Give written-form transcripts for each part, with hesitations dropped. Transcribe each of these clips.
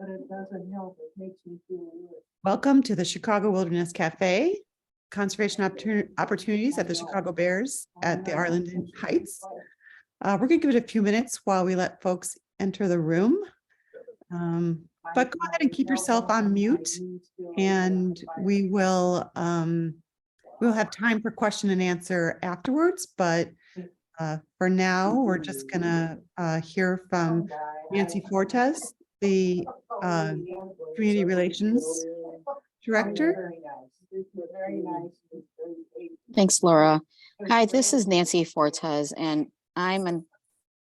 but it doesn't help. It makes me feel weird. Welcome to the Chicago Wilderness Cafe, conservation opportunities at the Chicago Bears at the Arlington Heights. We're going to give it a few minutes while we let folks enter the room. But go ahead and keep yourself on mute, and we'll have time for question and answer afterwards. But for now, we're just gonna hear from Nancy Fortes, the Community Relations Director. Thanks, Laura. Hi, this is Nancy Fortes, and I'm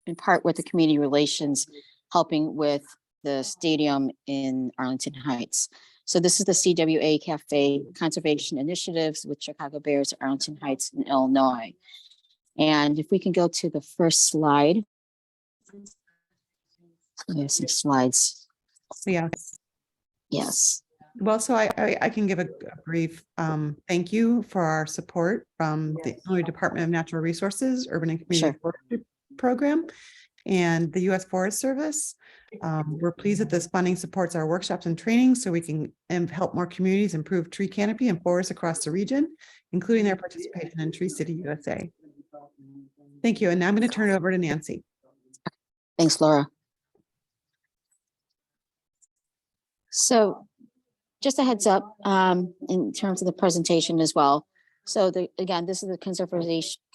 in part with the Community Relations, helping with the stadium in Arlington Heights. So this is the CWA Cafe Conservation Initiatives with Chicago Bears, Arlington Heights in Illinois. And if we can go to the first slide. There's some slides. Yes. Yes. Well, so I can give a brief thank you for our support from the Illinois Department of Natural Resources, Urban and Community Forestry Program, and the U.S. Forest Service. We're pleased that this funding supports our workshops and trainings so we can help more communities improve tree canopy and forests across the region, including their participation in Tree City USA. Thank you. And now I'm going to turn it over to Nancy. Thanks, Laura. So just a heads up in terms of the presentation as well. So again, this is the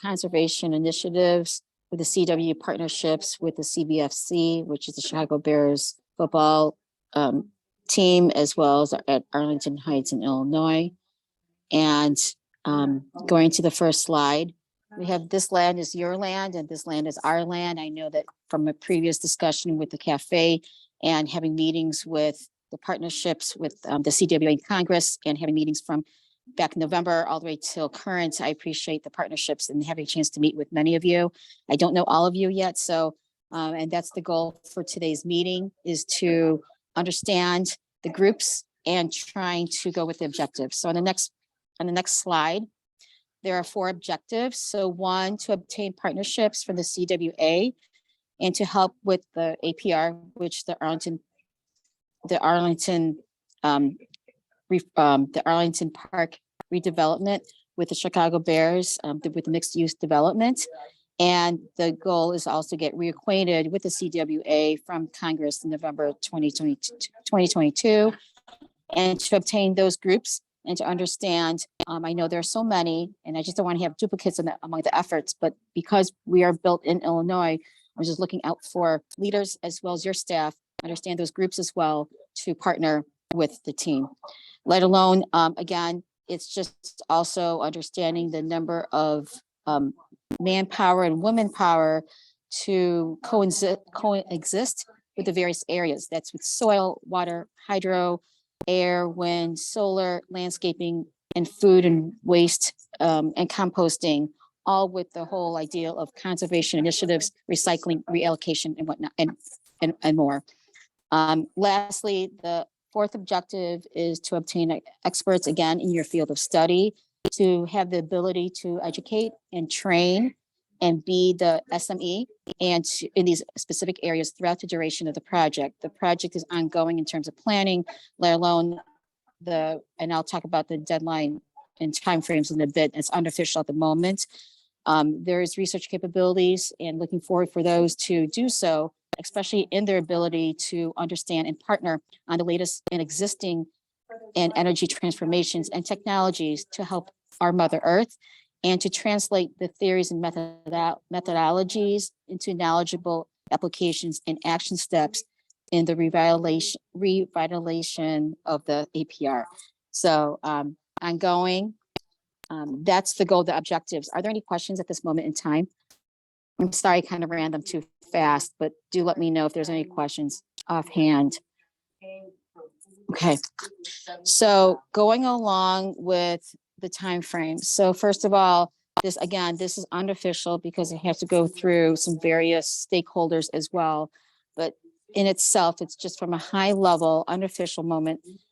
conservation initiatives with the CW partnerships with the CBFC, which is the Chicago Bears football team, as well as at Arlington Heights in Illinois. And going to the first slide, we have this land is your land and this land is our land. I know that from a previous discussion with the cafe and having meetings with the partnerships with the CWA Congress and having meetings from back in November all the way till current. I appreciate the partnerships and having a chance to meet with many of you. I don't know all of you yet. So, and that's the goal for today's meeting, is to understand the groups and trying to go with the objectives. So on the next slide, there are 4 objectives. So 1, to obtain partnerships from the CWA and to help with the APR, which the Arlington Park redevelopment with the Chicago Bears, with mixed use development. And the goal is also to get reacquainted with the CWA from Congress in November 2022, and to obtain those groups and to understand. I know there are so many, and I just don't want to have duplicates among the efforts, but because we are built in Illinois, I'm just looking out for leaders as well as your staff, understand those groups as well, to partner with the team. Let alone, again, it's just also understanding the number of manpower and women power to coexist with the various areas. That's with soil, water, hydro, air, wind, solar, landscaping, and food and waste, and composting, all with the whole idea of conservation initiatives, recycling, reallocation, and whatnot, and more. Lastly, the 4th objective is to obtain experts, again, in your field of study, to have the ability to educate and train and be the SME and in these specific areas throughout the duration of the project. The project is ongoing in terms of planning, let alone and I'll talk about the deadline and timeframes in a bit. It's unofficial at the moment. There is research capabilities and looking forward for those to do so, especially in their ability to understand and partner on the latest and existing and energy transformations and technologies to help our Mother Earth, and to translate the theories and methodologies into knowledgeable applications and action steps in the revitalization of the APR. So ongoing, that's the goal, the objectives. Are there any questions at this moment in time? I'm sorry, I kind of ran them too fast, but do let me know if there's any questions offhand. Okay, so going along with the time frame. So first of all, this is unofficial because it has to go through some various stakeholders as well. But in itself, it's just from a high level, unofficial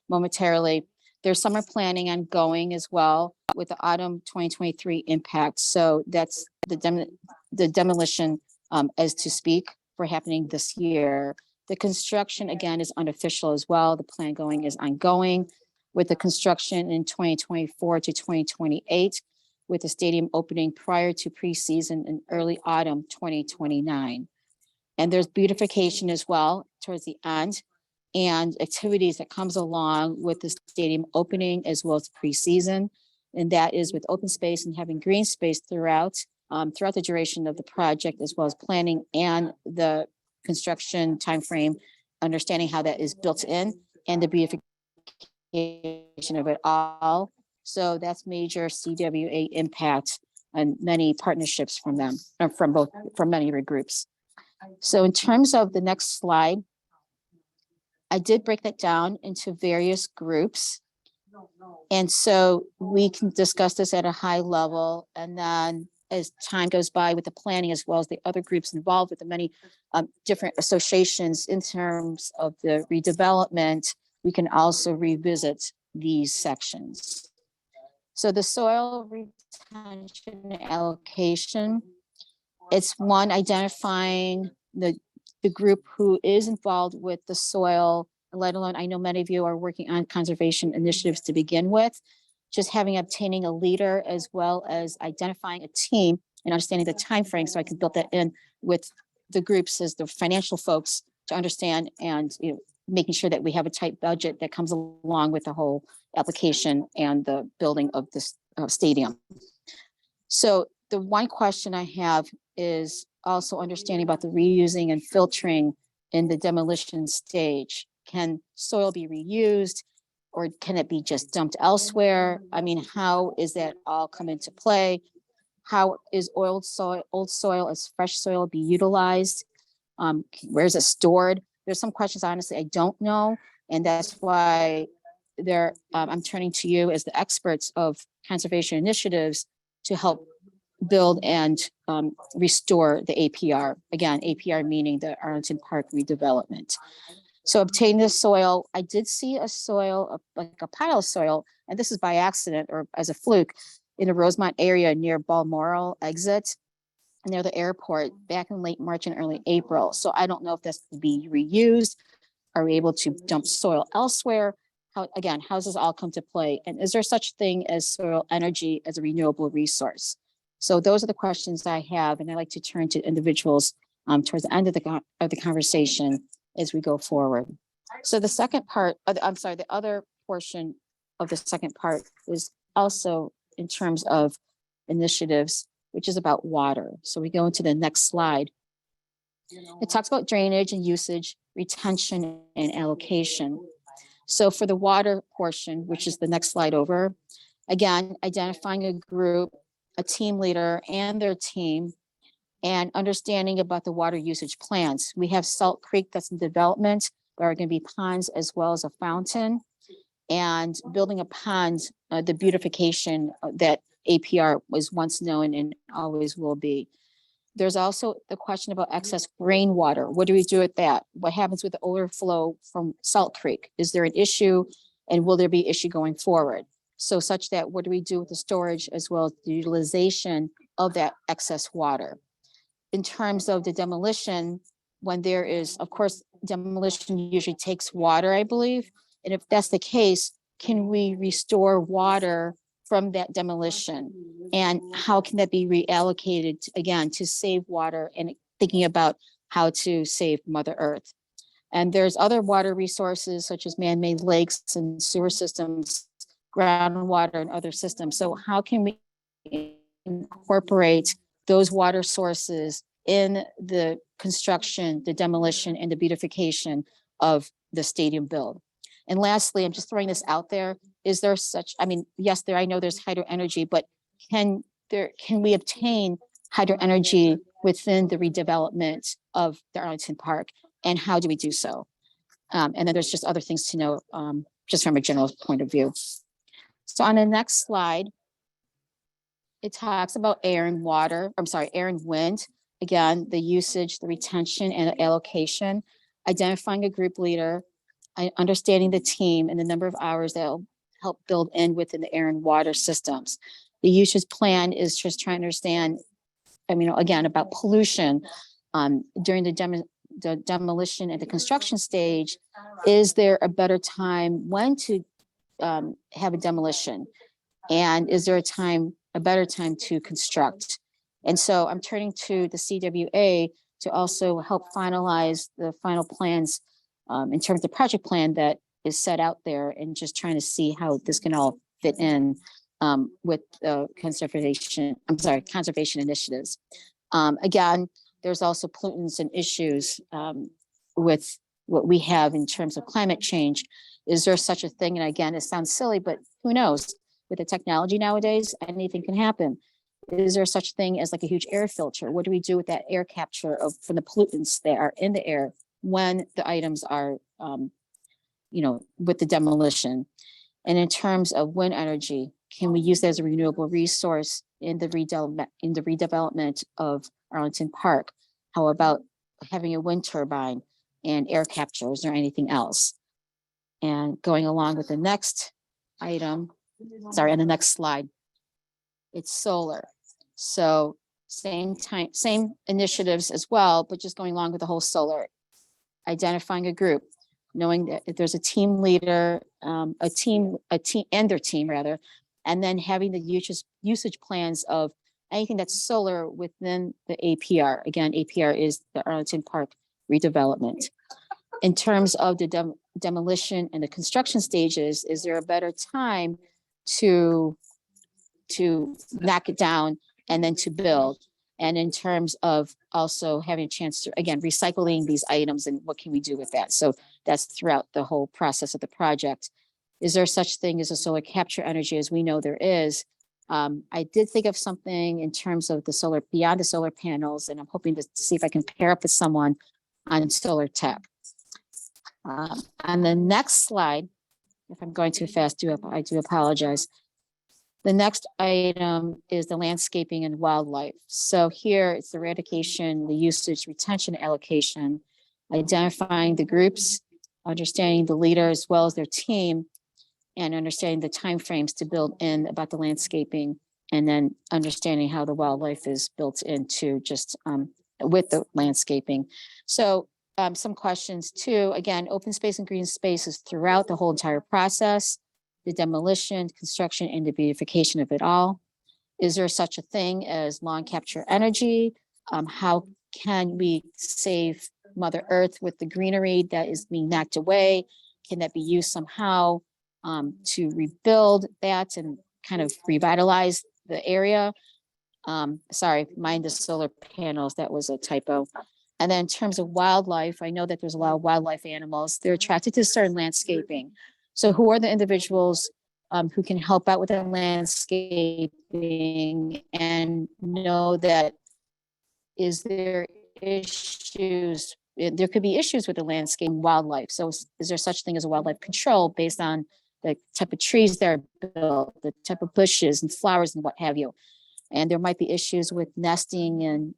momentarily. There's summer planning ongoing as well with the autumn 2023 impact. So that's the demolition as to speak for happening this year. The construction, again, is unofficial as well. The plan going is ongoing with the construction in 2024 to 2028, with the stadium opening prior to preseason in early autumn 2029. And there's beautification as well towards the end and activities that comes along with the stadium opening as well as preseason. And that is with open space and having green space throughout the duration of the project, as well as planning and the construction timeframe, understanding how that is built in and the beautification of it all. So that's major CWA impact and many partnerships from them, from many of your groups. So in terms of the next slide, I did break that down into various groups. And so we can discuss this at a high level. And then as time goes by with the planning, as well as the other groups involved with the many different associations in terms of the redevelopment, we can also revisit these sections. So the soil retention allocation, it's one identifying the group who is involved with the soil, let alone, I know many of you are working on conservation initiatives to begin with, just obtaining a leader as well as identifying a team and understanding the time frame, so I can build that in with the groups as the financial folks to understand, and making sure that we have a tight budget that comes along with the whole application and the building of this stadium. So the one question I have is also understanding about the reusing and filtering in the demolition stage. Can soil be reused, or can it be just dumped elsewhere? I mean, how is that all come into play? How is old soil as fresh soil be utilized? Where is it stored? There's some questions, honestly, I don't know. And that's why I'm turning to you as the experts of conservation initiatives to help build and restore the APR. Again, APR meaning the Arlington Park redevelopment. So obtain this soil. I did see a soil, like a pile of soil, and this is by accident or as a fluke, in the Rosemont area near Balmoral exit, near the airport back in late March and early April. So I don't know if that's to be reused. Are we able to dump soil elsewhere? How does this all come to play? And is there such thing as soil energy as a renewable resource? So those are the questions I have, and I'd like to turn to individuals towards the end of the conversation as we go forward. So the second part, the other portion of the second part is also in terms of initiatives, which is about water. So we go into the next slide. It talks about drainage and usage, retention and allocation. So for the water portion, which is the next slide over, again, identifying a group, a team leader and their team, and understanding about the water usage plans. We have Salt Creek that's in development. There are going to be ponds as well as a fountain, and building a pond, the beautification that APR was once known and always will be. There's also the question about excess rainwater. What do we do with that? What happens with the overflow from Salt Creek? Is there an issue, and will there be an issue going forward? So such that what do we do with the storage as well as the utilization of that excess water? In terms of the demolition, when there is, of course, demolition usually takes water, I believe. And if that's the case, can we restore water from that demolition? And how can that be reallocated, again, to save water and thinking about how to save Mother Earth? And there's other water resources such as man-made lakes and sewer systems, groundwater and other systems. So how can we incorporate those water sources in the construction, the demolition, and the beautification of the stadium build? And lastly, I'm just throwing this out there. Is there such, I mean, yes, I know there's hydro energy, but can we obtain hydro energy within the redevelopment of the Arlington Park? And how do we do so? And then there's just other things to know, just from a general point of view. So on the next slide, it talks about air and wind. Again, the usage, the retention and the allocation, identifying a group leader, understanding the team and the number of hours that will help build in within the air and water systems. The usage plan is just trying to understand, again, about pollution during the the demolition and the construction stage, is there a better time when to have a demolition? And is there a better time to construct? And so I'm turning to the CWA to also help finalize the final plans in terms of the project plan that is set out there, and just trying to see how this can all fit in with conservation initiatives. Again, there's also pollutants and issues with what we have in terms of climate change. Is there such a thing? And again, it sounds silly, but who knows? With the technology nowadays, anything can happen. Is there such thing as like a huge air filter? What do we do with that air capture from the pollutants that are in the air when the items are, with the demolition? And in terms of wind energy, can we use that as a renewable resource in the redevelopment of Arlington Park? How about having a wind turbine and air capture? Is there anything else? And going along with the next item, on the next slide, it's solar. So same initiatives as well, but just going along with the whole solar, identifying a group, knowing that if there's a team leader, a team and their team rather, and then having the usage plans of anything that's solar within the APR. Again, APR is the Arlington Park redevelopment. In terms of the demolition and the construction stages, is there a better time to knock it down and then to build? And in terms of also having a chance to, again, recycling these items and what can we do with that? So that's throughout the whole process of the project. Is there such thing as a solar capture energy? As we know there is. I did think of something in terms of the solar, beyond the solar panels, and I'm hoping to see if I can pair up with someone on solar tech. On the next slide, if I'm going too fast, I do apologize. The next item is the landscaping and wildlife. So here it's the eradication, the usage, retention, allocation, identifying the groups, understanding the leader as well as their team, and understanding the timeframes to build in about the landscaping, and then understanding how the wildlife is built into just with the landscaping. So some questions too, again, open space and green spaces throughout the whole entire process, the demolition, construction, and the beautification of it all. Is there such a thing as lawn capture energy? How can we save Mother Earth with the greenery that is being knocked away? Can that be used somehow to rebuild that and kind of revitalize the area? Sorry, mind the solar panels, that was a typo. And then in terms of wildlife, I know that there's a lot of wildlife animals. They're attracted to certain landscaping. So who are the individuals who can help out with the landscaping and know that is there issues? There could be issues with the landscape and wildlife. So is there such thing as a wildlife control based on the type of trees that are built, the type of bushes and flowers and what have you? And there might be issues with nesting and,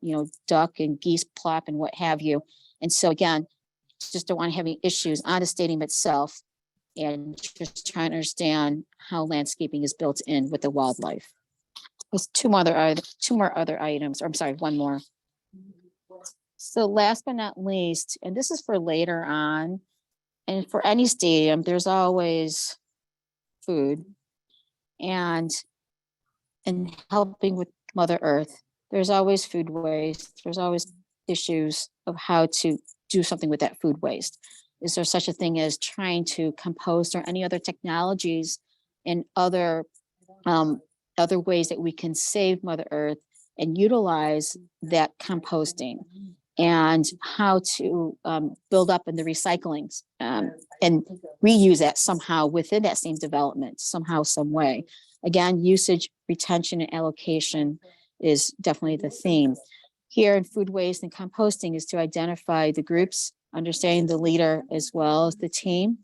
duck and geese plop and what have you. And so again, just don't want to have any issues on the stadium itself, and just trying to understand how landscaping is built in with the wildlife. There's two more other items, or I'm sorry, one more. So last but not least, and this is for later on, and for any stadium, there's always food, and helping with Mother Earth, there's always food waste. There's always issues of how to do something with that food waste. Is there such a thing as trying to compost or any other technologies and other ways that we can save Mother Earth and utilize that composting, and how to build up in the recyclings and reuse that somehow within that same development, somehow, some way. Again, usage, retention, and allocation is definitely the theme. Here in food waste and composting is to identify the groups, understanding the leader as well as the team.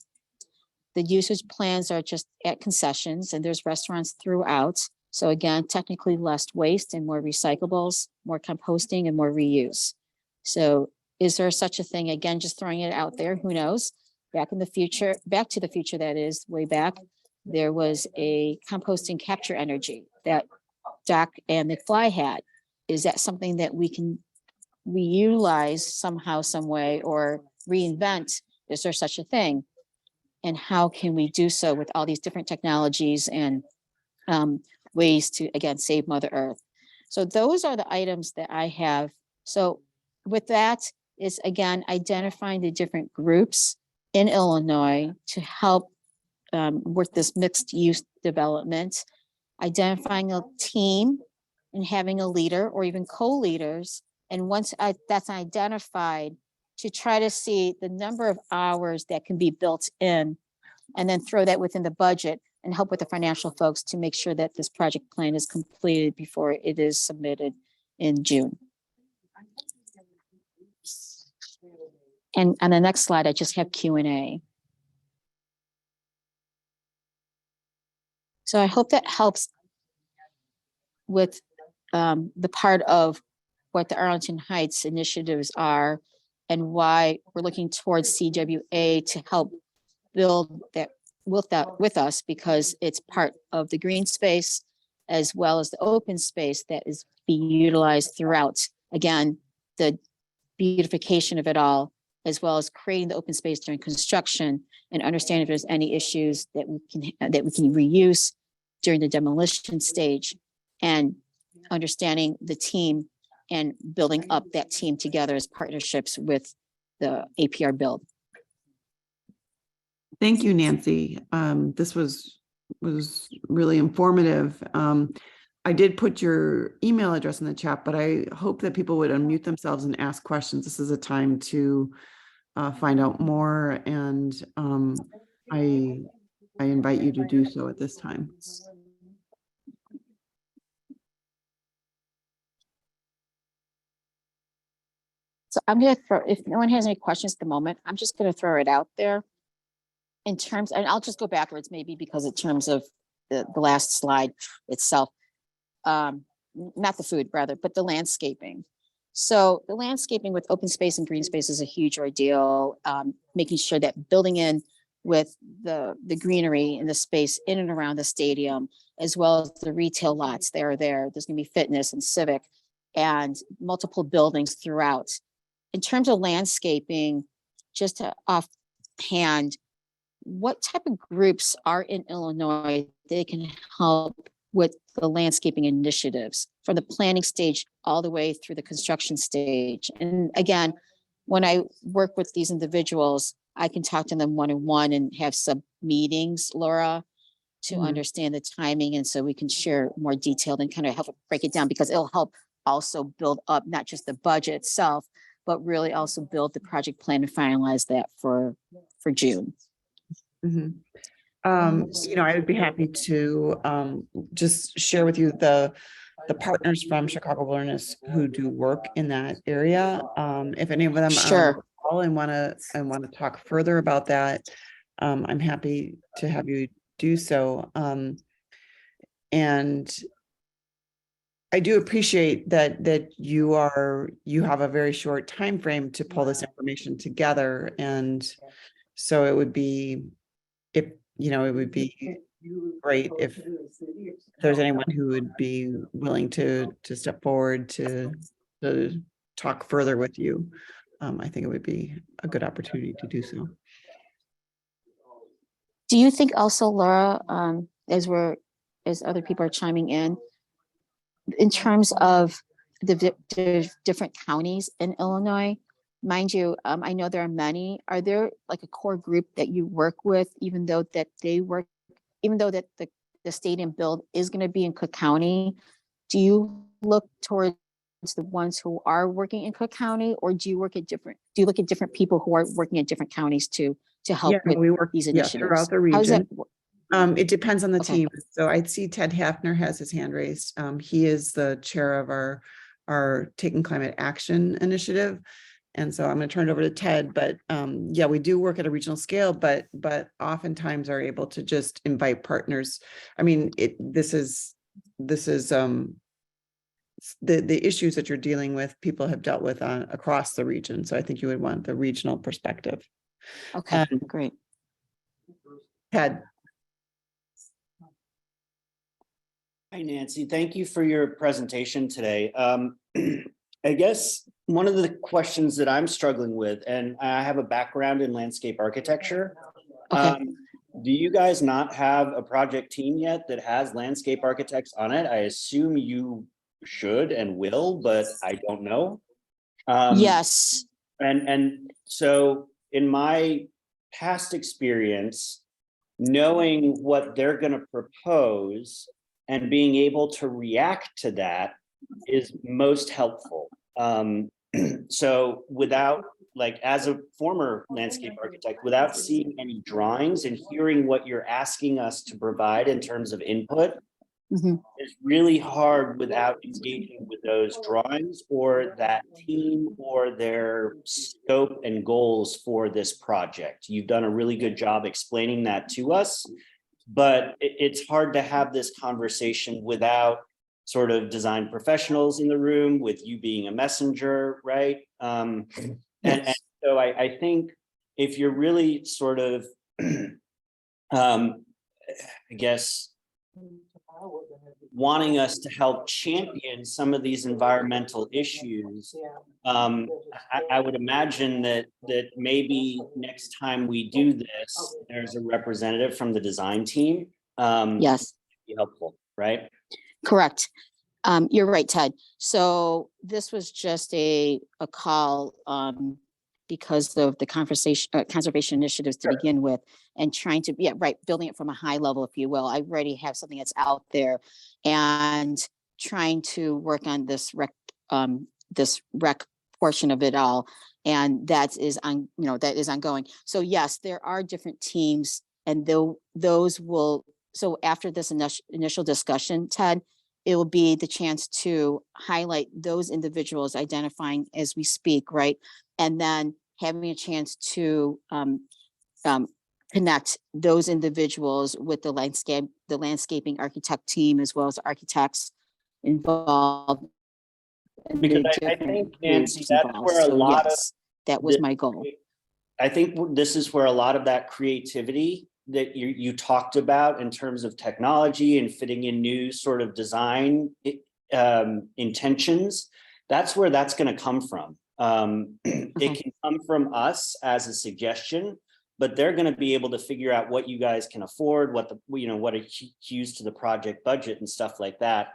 The usage plans are just at concessions, and there's restaurants throughout. So again, technically less waste and more recyclables, more composting, and more reuse. So is there such a thing? Again, just throwing it out there, who knows? Back to the future, that is, way back, there was a composting capture energy that Doc and McFly had. Is that something that we can reutilize somehow, some way, or reinvent? Is there such a thing? And how can we do so with all these different technologies and ways to, again, save Mother Earth? So those are the items that I have. So with that is, again, identifying the different groups in Illinois to help with this mixed use development, identifying a team and having a leader or even co-leaders. And once that's identified, to try to see the number of hours that can be built in, and then throw that within the budget and help with the financial folks to make sure that this project plan is completed before it is submitted in June. And on the next slide, I just have Q&A. So I hope that helps with the part of what the Arlington Heights initiatives are and why we're looking towards CWA to help build that with us, because it's part of the green space as well as the open space that is being utilized throughout, again, the beautification of it all, as well as creating the open space during construction and understanding if there's any issues that we can reuse during the demolition stage, and understanding the team and building up that team together as partnerships with the APR build. Thank you, Nancy. This was really informative. I did put your email address in the chat, but I hope that people would unmute themselves and ask questions. This is a time to find out more, and I invite you to do so at this time. So I'm going to throw, if no one has any questions at the moment, I'm just going to throw it out there in terms, and I'll just go backwards maybe because in terms of the last slide itself, not the food rather, but the landscaping. So the landscaping with open space and green space is a huge ordeal, making sure that building in with the greenery and the space in and around the stadium, as well as the retail lots that are there. There's going to be fitness and civic and multiple buildings throughout. In terms of landscaping, just to offhand, what type of groups are in Illinois that can help with the landscaping initiatives from the planning stage all the way through the construction stage? And again, when I work with these individuals, I can talk to them one-on-one and have some meetings, Laura, to understand the timing. And so we can share more detailed and kind of help break it down, because it'll help also build up not just the budget itself, but really also build the project plan and finalize that for June. You know, I would be happy to just share with you the partners from Chicago Wilderness who do work in that area. If any of them are on the call and want to talk further about that, I'm happy to have you do so. And I do appreciate that you have a very short time frame to pull this information together, and so it would be, it would be great if there's anyone who would be willing to step forward to talk further with you. I think it would be a good opportunity to do so. Do you think also, Laura, as other people are chiming in terms of the different counties in Illinois, mind you, I know there are many. Are there like a core group that you work with, even though that the stadium build is going to be in Cook County? Do you look towards the ones who are working in Cook County, or do you look at different people who are working in different counties to help with these initiatives? Throughout the region. It depends on the team. So I see Ted Hafner has his hand raised. He is the chair of our Taking Climate Action initiative. And so I'm going to turn it over to Ted, but yeah, we do work at a regional scale, but oftentimes are able to just invite partners. I mean, this is the issues that you're dealing with, people have dealt with across the region. So I think you would want the regional perspective. Okay, great. Ted. Hi, Nancy. Thank you for your presentation today. I guess one of the questions that I'm struggling with, and I have a background in landscape architecture. Okay. Do you guys not have a project team yet that has landscape architects on it? I assume you should and will, but I don't know. Yes. And so in my past experience, knowing what they're going to propose and being able to react to that is most helpful. So without, like, as a former landscape architect, without seeing any drawings and hearing what you're asking us to provide in terms of input, it's really hard without engaging with those drawings or that team or their scope and goals for this project. You've done a really good job explaining that to us, but it's hard to have this conversation without sort of design professionals in the room, with you being a messenger, right? And so I think if you're really sort of, I guess, wanting us to help champion some of these environmental issues, I would imagine that maybe next time we do this, there's a representative from the design team. Yes. Be helpful, right? Correct. You're right, Ted. So this was just a call because of the conservation initiatives to begin with, and trying to, building it from a high level, if you will. I already have something that's out there, and trying to work on this rec portion of it all, and that is ongoing. So yes, there are different teams, and those will. So after this initial discussion, Ted, it will be the chance to highlight those individuals, identifying as we speak, right? And then having a chance to connect those individuals with the landscaping architect team, as well as architects involved. Because I think, Nancy, that's where a lot of that was my goal. I think this is where a lot of that creativity that you talked about in terms of technology and fitting in new sort of design intentions, that's where that's going to come from. It can come from us as a suggestion, but they're going to be able to figure out what you guys can afford, what adheres to the project budget and stuff like that.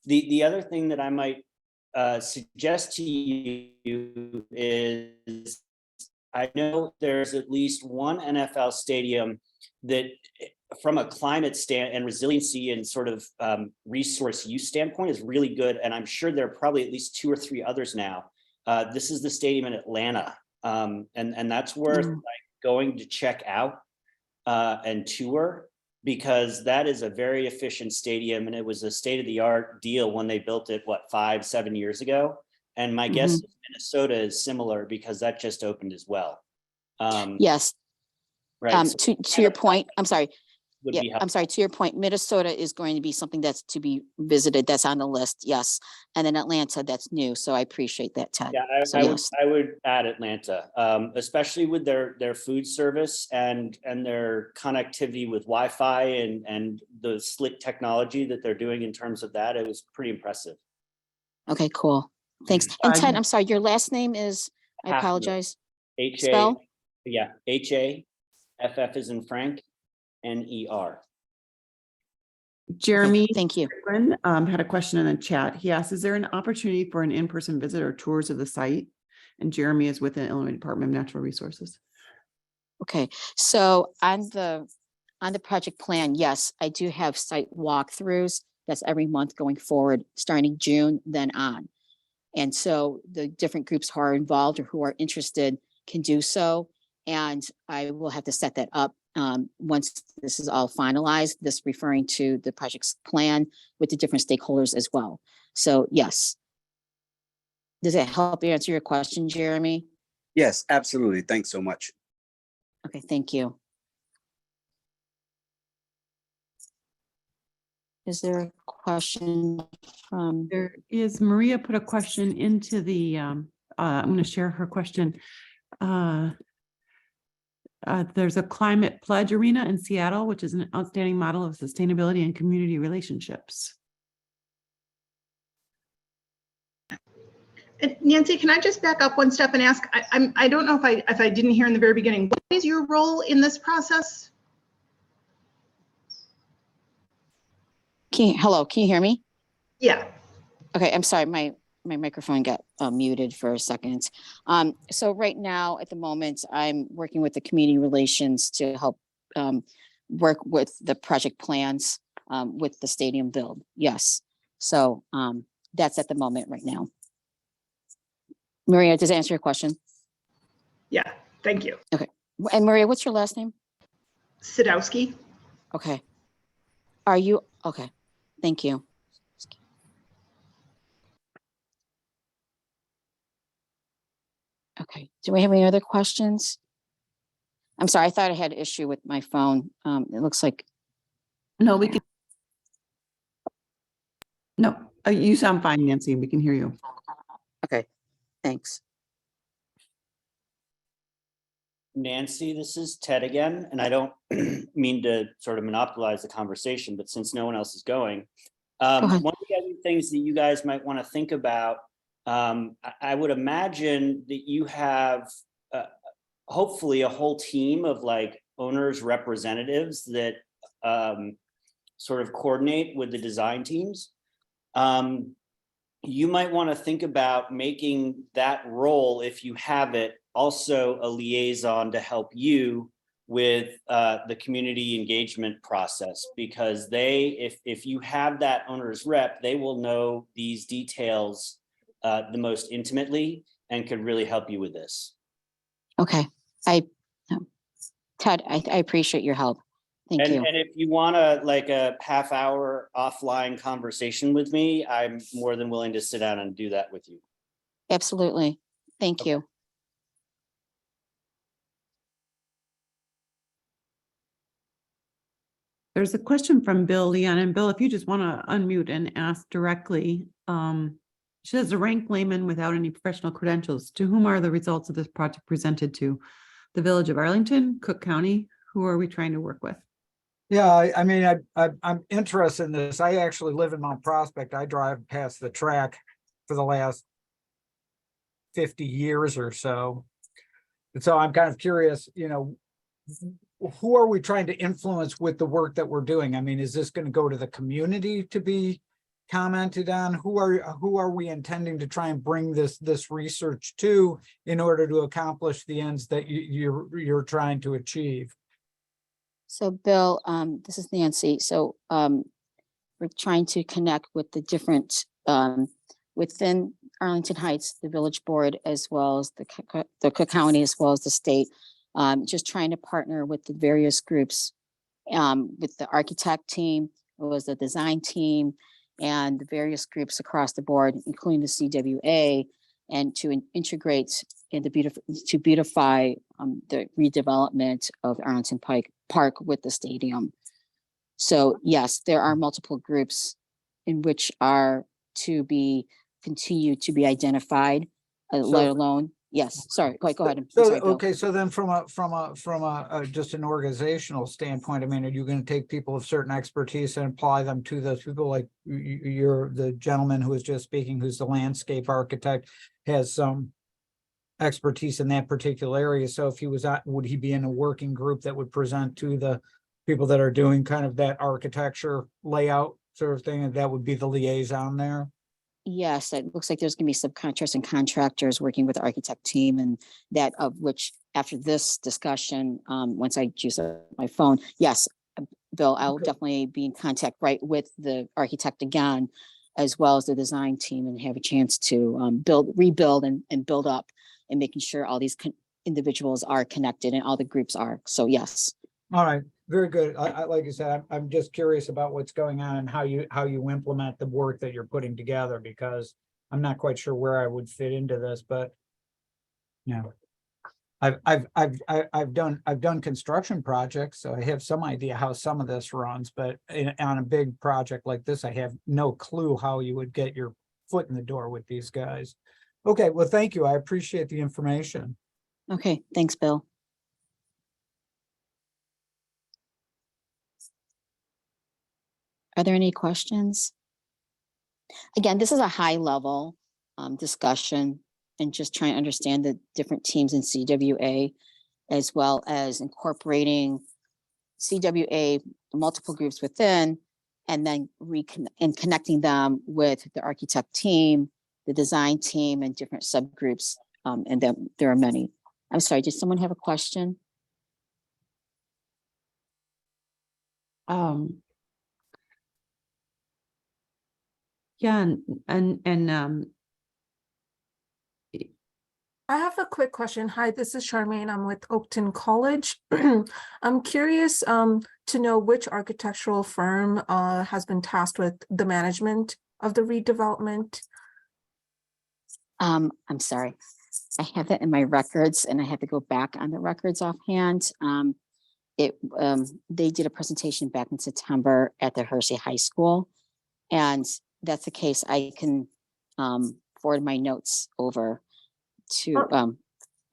The other thing that I might suggest to you is, I know there's at least one NFL stadium that, from a climate and resiliency and sort of resource use standpoint, is really good. And I'm sure there are probably at least 2 or 3 others now. This is the stadium in Atlanta. And that's worth going to check out and tour, because that is a very efficient stadium. And it was a state-of-the-art deal when they built it, 5-7 years ago. And my guess is Minnesota is similar, because that just opened as well. Yes. Right. To your point, I'm sorry. Yeah, I'm sorry. To your point, Minnesota is going to be something that's to be visited. That's on the list. Yes. And then Atlanta, that's new. So I appreciate that, Ted. Yeah, I would add Atlanta, especially with their food service and their connectivity with Wi-Fi and the slick technology that they're doing in terms of that. It was pretty impressive. Okay, cool. Thanks. And Ted, I'm sorry, your last name is, I apologize. Spell? Yeah, H-A-F-F is in Frank, N-E-R. Jeremy, thank you. Had a question in the chat. He asked, is there an opportunity for an in-person visit or tours of the site? And Jeremy is with the Illinois Department of Natural Resources. Okay, so on the project plan, yes, I do have site walkthroughs. That's every month going forward, starting June, then on. And so the different groups who are involved or who are interested can do so. And I will have to set that up once this is all finalized, this referring to the project's plan with the different stakeholders as well. So yes. Does that help answer your question, Jeremy? Yes, absolutely. Thanks so much. Okay, thank you. Is there a question from? There is. Maria put a question into the, I'm going to share her question. There's a climate pledge arena in Seattle, which is an outstanding model of sustainability and community relationships. And Nancy, can I just back up one step and ask, I don't know if I didn't hear in the very beginning, what is your role in this process? Hello, can you hear me? Yeah. Okay, I'm sorry, my microphone got muted for a second. So right now, at the moment, I'm working with the community relations to help work with the project plans with the stadium build. Yes, so that's at the moment right now. Maria, does that answer your question? Yeah, thank you. Okay, and Maria, what's your last name? Sadowski. Okay. Are you okay? Thank you. Okay. Do we have any other questions? I'm sorry. I thought I had an issue with my phone. It looks like No, we can. No, you sound fine, Nancy. We can hear you. okay. Thanks. Nancy, this is Ted again, and I don't mean to sort of monopolize the conversation, but since no one else is going, one of the other things that you guys might want to think about, I would imagine that you have hopefully a whole team of like owners representatives that sort of coordinate with the design teams. You might want to think about making that role, if you have it, also a liaison to help you with the community engagement process, because if you have that owner's rep, they will know these details the most intimately and could really help you with this. Okay. Ted, I appreciate your help. Thank you. And if you want a half-hour offline conversation with me, I'm more than willing to sit down and do that with you. Absolutely. Thank you. There's a question from Bill Leon, and Bill, if you just want to unmute and ask directly, she says, a rank layman without any professional credentials, to whom are the results of this project presented to? The Village of Arlington, Cook County? Who are we trying to work with? Yeah, I mean, I'm interested in this. I actually live in Mount Prospect. I drive past the track for the last 50 years or so. And so I'm kind of curious, who are we trying to influence with the work that we're doing? I mean, is this going to go to the community to be commented on? Who are we intending to try and bring this research to in order to accomplish the ends that you're trying to achieve? So Bill, this is Nancy. So we're trying to connect with the different within Arlington Heights, the village board, as well as the Cook County, as well as the state, just trying to partner with the various groups, with the architect team, it was the design team, and the various groups across the board, including the CWA, and to integrate in to beautify the redevelopment of Arlington Park with the stadium. So yes, there are multiple groups in which are to be continued to be identified, let alone, yes, sorry, go ahead. So, sorry, Bill. okay, so then from a just an organizational standpoint, I mean, are you going to take people of certain expertise and apply them to those people? Like you're the gentleman who was just speaking, who's the landscape architect, has some expertise in that particular area. So if he was at, would he be in a working group that would present to the people that are doing kind of that architecture layout sort of thing, and that would be the liaison there? Yes, it looks like there's going to be subcontractors and contractors working with the architect team, and that of which after this discussion, once I use my phone, yes, Bill, I'll definitely be in contact right with the architect again, as well as the design team, and have a chance to rebuild and build up, and making sure all these individuals are connected and all the groups are. So yes. All right, very good. I like I said, I'm just curious about what's going on and how you implement the work that you're putting together, because I'm not quite sure where I would fit into this, but I've done construction projects, so I have some idea how some of this runs, but on a big project like this, I have no clue how you would get your foot in the door with these guys. Okay, well, thank you. I appreciate the information. Okay, thanks, Bill. Are there any questions? Again, this is a high level discussion and just trying to understand the different teams in CWA, as well as incorporating CWA, multiple groups within, and then connecting them with the architect team, the design team, and different subgroups. And then there are many. I'm sorry, did someone have a question? Yeah, I have a quick question. Hi, this is Charmaine. I'm with Oakton College. I'm curious to know which architectural firm has been tasked with the management of the redevelopment. I'm sorry. I have that in my records and I have to go back on the records offhand. They did a presentation back in September at the Hershey High School. And that's the case. I can forward my notes over to,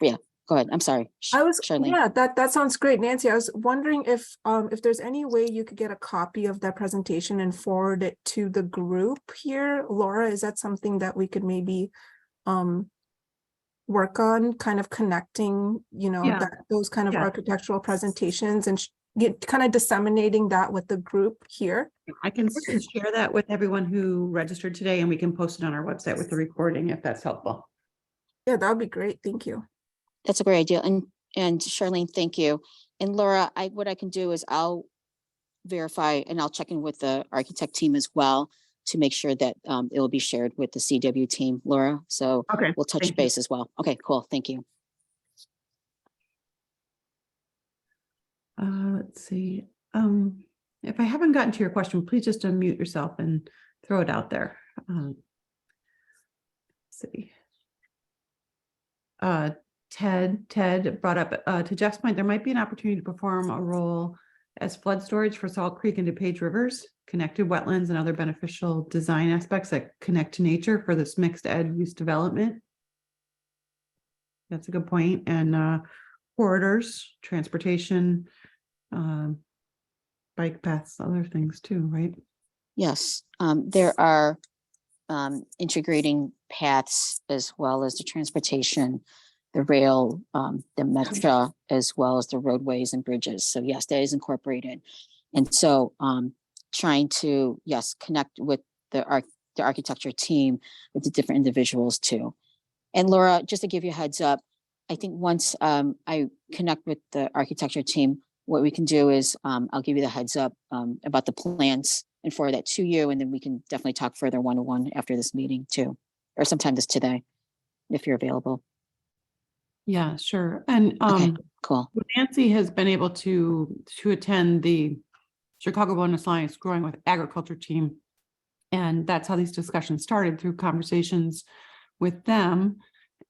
yeah, go ahead. I'm sorry. Charlene. Yeah, that sounds great, Nancy. I was wondering if there's any way you could get a copy of that presentation and forward it to the group here. Laura, is that something that we could maybe work on, kind of connecting, those kind of architectural presentations and kind of disseminating that with the group here? I can share that with everyone who registered today, and we can post it on our website with the recording if that's helpful. Yeah, that would be great. Thank you. That's a great idea. And Charlene, thank you. And Laura, what I can do is I'll verify and I'll check in with the architect team as well to make sure that it will be shared with the CW team, Laura. So Okay, we'll touch base as well. Okay, cool. Thank you. Let's see. If I haven't gotten to your question, please just unmute yourself and throw it out there. Let's see. Ted brought up, to Jeff's point, there might be an opportunity to perform a role as flood storage for Salt Creek and DePage rivers, connected wetlands and other beneficial design aspects that connect to nature for this mixed ed use development. That's a good point. And corridors, transportation, bike paths, other things too, right? Yes, there are integrating paths as well as the transportation, the rail, the metro, as well as the roadways and bridges. So yes, that is incorporated. And so trying to, yes, connect with the architecture team with the different individuals too. And Laura, just to give you a heads up, I think once I connect with the architecture team, what we can do is I'll give you the heads up about the plans and forward that to you. And then we can definitely talk further one-on-one after this meeting too, or sometime this today, if you're available. Yeah, sure. And Okay, cool. Nancy has been able to attend the Chicago Wellness Alliance Growing with Agriculture team. And that's how these discussions started, through conversations with them.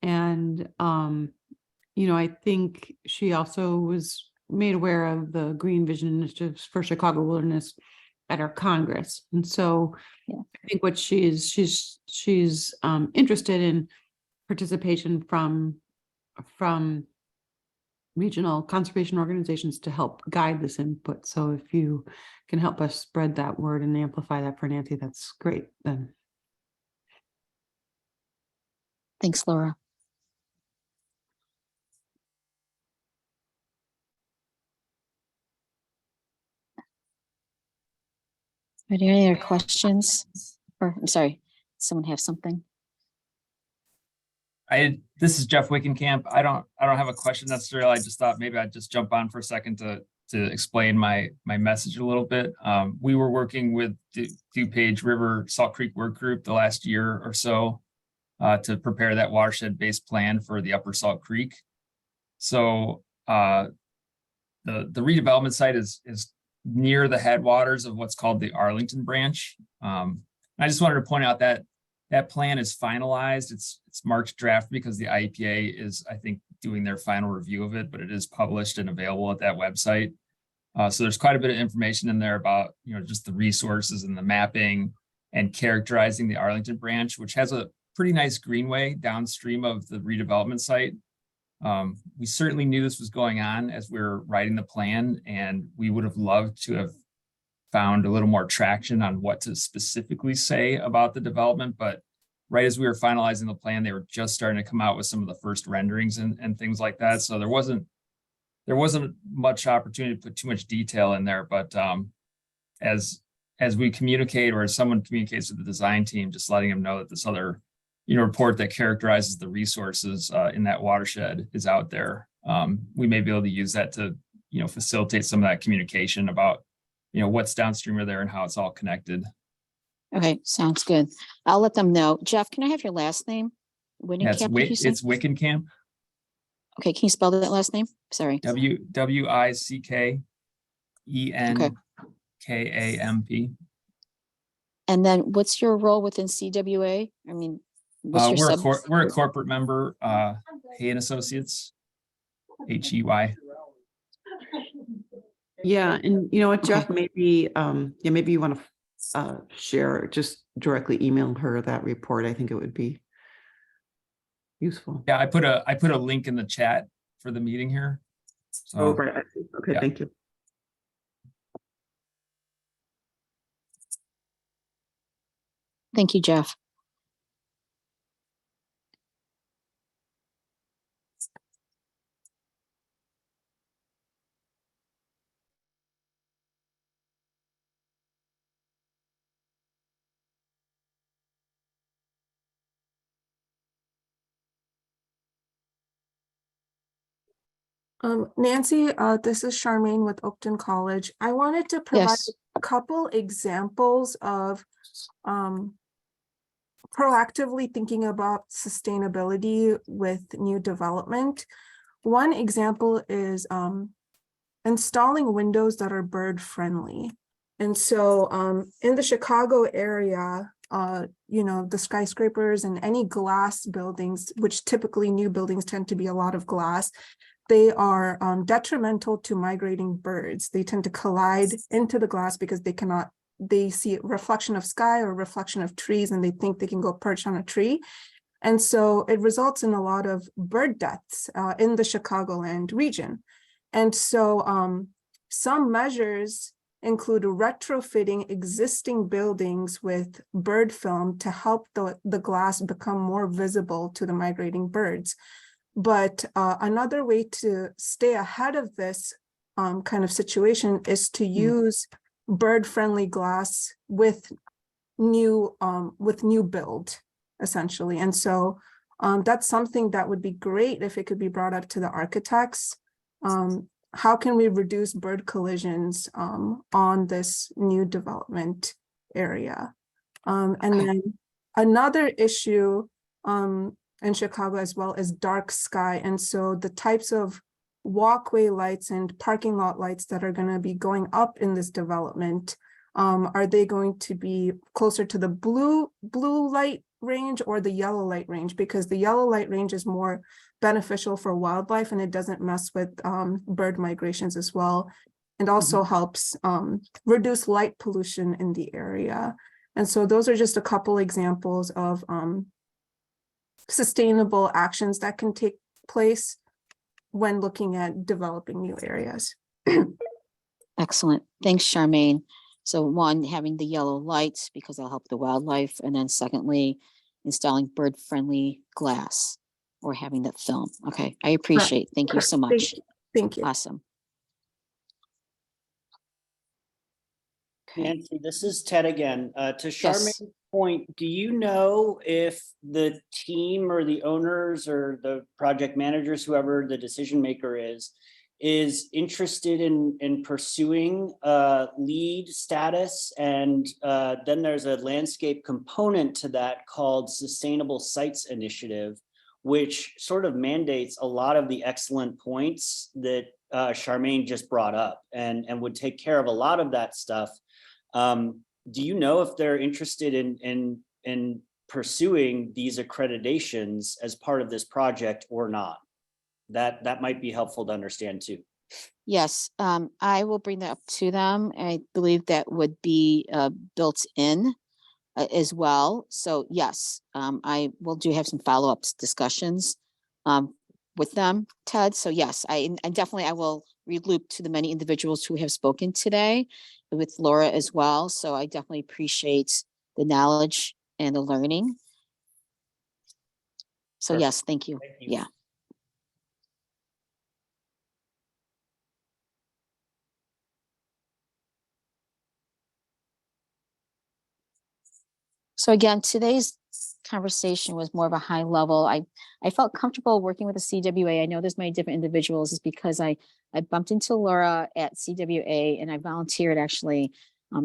And, I think she also was made aware of the Green Vision initiatives for Chicago Wilderness at our Congress. And so Yeah. I think what she's interested in participation from regional conservation organizations to help guide this input. So if you can help us spread that word and amplify that for Nancy, that's great then. Thanks, Laura. Are there any other questions? Or I'm sorry, someone have something? This is Jeff Wickenkamp. I don't have a question necessarily. I just thought maybe I'd just jump on for a second to explain my message a little bit. We were working with DuPage River Salt Creek Work Group the last year or so to prepare that watershed-based plan for the Upper Salt Creek. So the redevelopment site is near the headwaters of what's called the Arlington branch. I just wanted to point out that that plan is finalized. It's marked draft because the IEPA is, I think, doing their final review of it, but it is published and available at that website. So there's quite a bit of information in there about, just the resources and the mapping and characterizing the Arlington branch, which has a pretty nice greenway downstream of the redevelopment site. We certainly knew this was going on as we were writing the plan, and we would have loved to have found a little more traction on what to specifically say about the development, but right as we were finalizing the plan, they were just starting to come out with some of the first renderings and things like that. So there wasn't much opportunity to put too much detail in there, but as we communicate, or as someone communicates with the design team, just letting them know that this other, report that characterizes the resources in that watershed is out there. We may be able to use that to, facilitate some of that communication about, what's downstream of there and how it's all connected. Okay, sounds good. I'll let them know. Jeff, can I have your last name? Yeah, Wickenkamp, did you say? it's Wickenkamp, Okay, can you spell that last name? Sorry. WICKENKAMP. And then what's your role within CWA? I mean, what's your sub? We're a corporate member, Hay and Associates, HEY. Yeah, and you know what, Jeff, maybe, maybe you want to share, just directly email her that report. I think it would be useful. Yeah, I put a link in the chat for the meeting here. So, Oh, right. Okay, yeah. thank you. Thank you, Jeff. Nancy, this is Charmaine with Oakton College. I wanted to provide Yes. a couple examples of proactively thinking about sustainability with new development. One example is installing windows that are bird friendly. And so in the Chicago area, the skyscrapers and any glass buildings, which typically new buildings tend to be a lot of glass, they are detrimental to migrating birds. They tend to collide into the glass because they see a reflection of sky or reflection of trees, and they think they can go perch on a tree. And so it results in a lot of bird deaths in the Chicagoland region. And so some measures include retrofitting existing buildings with bird film to help the glass become more visible to the migrating birds. But another way to stay ahead of this kind of situation is to use bird-friendly glass with new build, essentially. And so that's something that would be great if it could be brought up to the architects. How can we reduce bird collisions on this new development area? And then another issue in Chicago as well is dark sky. And so the types of walkway lights and parking lot lights that are going to be going up in this development, are they going to be closer to the blue light range or the yellow light range? Because the yellow light range is more beneficial for wildlife and it doesn't mess with bird migrations as well. And also helps reduce light pollution in the area. And so those are just a couple examples of sustainable actions that can take place when looking at developing new areas. Excellent. Thanks, Charmaine. So one, having the yellow lights because they'll help the wildlife. And then secondly, installing bird-friendly glass or having that film. Okay, I appreciate. Thank you so much. Thank you. Awesome. Okay. Nancy, this is Ted again. To Charmaine's Yes. point, do you know if the team or the owners or the project managers, whoever the decision maker is interested in pursuing lead status? And then there's a landscape component to that called Sustainable Sites Initiative, which sort of mandates a lot of the excellent points that Charmaine just brought up and would take care of a lot of that stuff. Do you know if they're interested in pursuing these accreditations as part of this project or not? That might be helpful to understand too. Yes, I will bring that up to them. I believe that would be built in as well. So yes, I will have some follow-up discussions with them, Ted. So yes, I definitely will re-loop to the many individuals who have spoken today with Laura as well. So I definitely appreciate the knowledge and the learning. So Perfect. yes, thank you. Thank you. Yeah. So again, today's conversation was more of a high level. I felt comfortable working with the CWA. I know there's many different individuals is because I bumped into Laura at CWA and I volunteered actually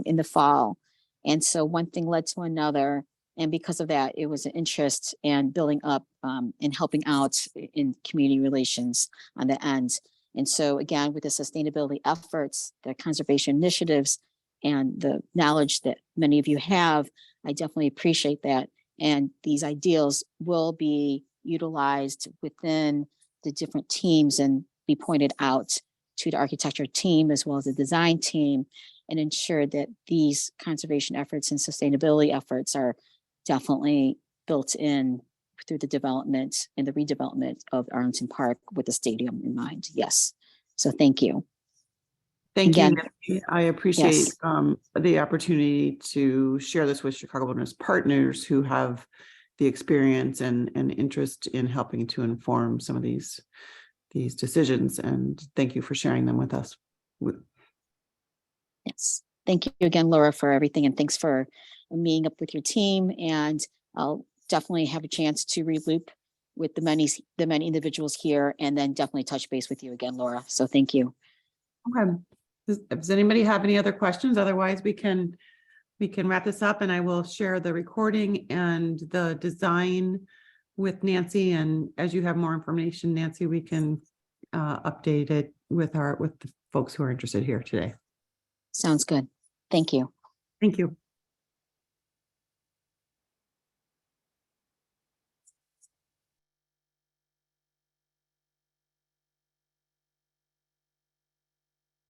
in the fall. And so one thing led to another. And because of that, it was an interest in building up and helping out in community relations on the end. And so again, with the sustainability efforts, the conservation initiatives, and the knowledge that many of you have, I definitely appreciate that. And these ideals will be utilized within the different teams and be pointed out to the architecture team as well as the design team and ensure that these conservation efforts and sustainability efforts are definitely built in through the development and the redevelopment of Arlington Park with the stadium in mind. Yes. So thank you. Thank you, Again, Nancy. I appreciate yes. the opportunity to share this with Chicago Wilderness partners who have the experience and interest in helping to inform some of these decisions. And thank you for sharing them with us. Yes. Thank you again, Laura, for everything. And thanks for meeting up with your team. And I'll definitely have a chance to reloop with the many individuals here and then definitely touch base with you again, Laura. So thank you. Okay. Does anybody have any other questions? Otherwise, we can wrap this up and I will share the recording and the design with Nancy. And as you have more information, Nancy, we can update it with the folks who are interested here today. Sounds good. Thank you. Thank you.